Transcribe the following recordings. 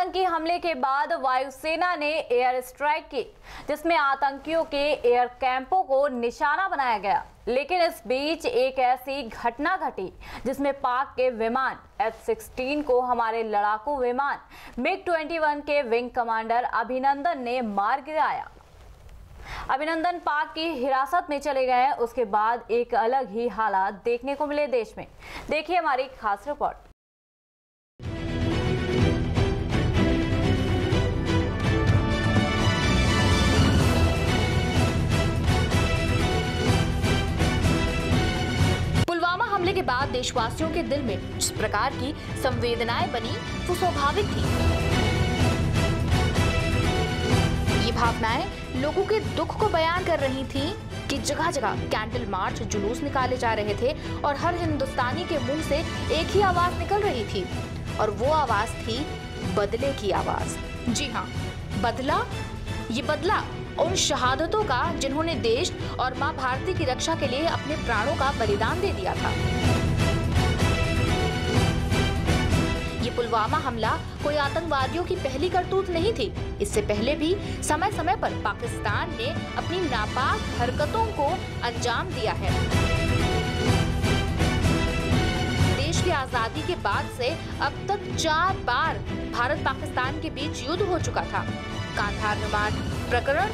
आतंकी हमले के बाद वायुसेना ने एयर स्ट्राइक की, जिसमें आतंकियों के एयर कैंपों को निशाना बनाया गया। लेकिन इस बीच एक ऐसी घटना घटी जिसमें पाक के विमान F-16 को हमारे लड़ाकू विमान MiG-21 के विंग कमांडर अभिनंदन ने मार गिराया। अभिनंदन पाक की हिरासत में चले गए। उसके बाद एक अलग ही हालात देखने को मिले देश में। देखिए हमारी खास रिपोर्ट। पुलवामा हमले के बाद देशवासियों के दिल में जिस प्रकार की संवेदनाएं बनी वो स्वाभाविक थी। ये भावनाएं लोगों के दुख को बयान कर रही थी कि जगह जगह कैंडल मार्च, जुलूस निकाले जा रहे थे और हर हिंदुस्तानी के मुंह से एक ही आवाज निकल रही थी और वो आवाज थी बदले की आवाज। जी हाँ, बदला। ये बदला उन शहादतों का जिन्होंने देश और मां भारती की रक्षा के लिए अपने प्राणों का बलिदान दे दिया था। ये पुलवामा हमला कोई आतंकवादियों की पहली करतूत नहीं थी। इससे पहले भी समय समय पर पाकिस्तान ने अपनी नापाक हरकतों को अंजाम दिया है। देश की आजादी के बाद से अब तक 4 बार भारत पाकिस्तान के बीच युद्ध हो चुका था। कांधार विमान प्रकरण,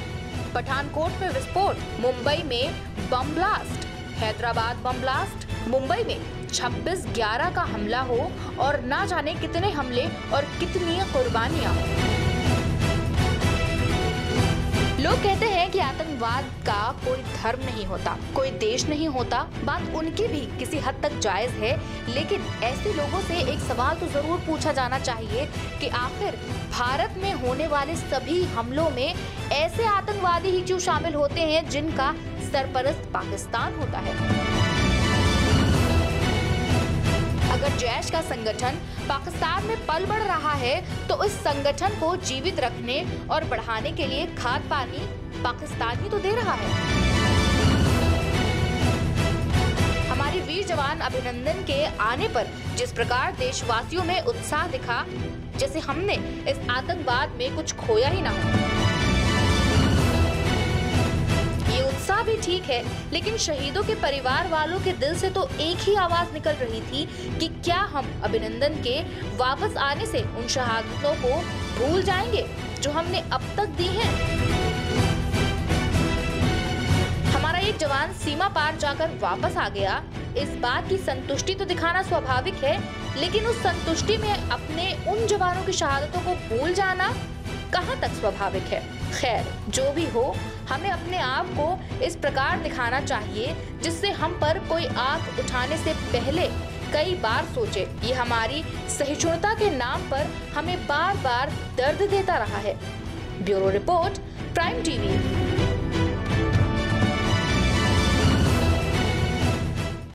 पठानकोट में विस्फोट, मुंबई में bomb blast, Hyderabad bomb blast, Mumbai में 26/11 का हमला हो और ना जाने कितने हमले और कितनी कुर्बानियां। लोग कहते हैं कि आतंकवाद का कोई धर्म नहीं होता, कोई देश नहीं होता। बात उनकी भी किसी हद तक जायज है, लेकिन ऐसे लोगों से एक सवाल तो जरूर पूछा जाना चाहिए कि आखिर भारत में होने वाले सभी हमलों में ऐसे आतंकवादी ही क्यों शामिल होते हैं जिनका सरपरस्त पाकिस्तान होता है। अगर जैश का संगठन पाकिस्तान में पल बढ़ रहा है तो इस संगठन को जीवित रखने और बढ़ाने के लिए खाद पानी पाकिस्तान ही तो दे रहा है। हमारे वीर जवान अभिनंदन के आने पर जिस प्रकार देशवासियों में उत्साह दिखा, जैसे हमने इस आतंकवाद में कुछ खोया ही ना हो। ये उत्साह भी ठीक है, लेकिन शहीदों के परिवार वालों के दिल से तो एक ही आवाज निकल रही थी कि क्या हम अभिनंदन के वापस आने से उन शहादतों को भूल जाएंगे जो हमने अब तक दी हैं। हमारा एक जवान सीमा पार जाकर वापस आ गया, इस बात की संतुष्टि तो दिखाना स्वाभाविक है, लेकिन उस संतुष्टि में अपने उन जवानों की शहादतों को भूल जाना कहाँ तक स्वाभाविक है। खैर, जो भी हो, हमें अपने आप को इस प्रकार दिखाना चाहिए जिससे हम पर कोई आंख उठाने से पहले कई बार सोचे। ये हमारी सहिष्णुता के नाम पर हमें बार बार दर्द देता रहा है। Bureau report, prime TV.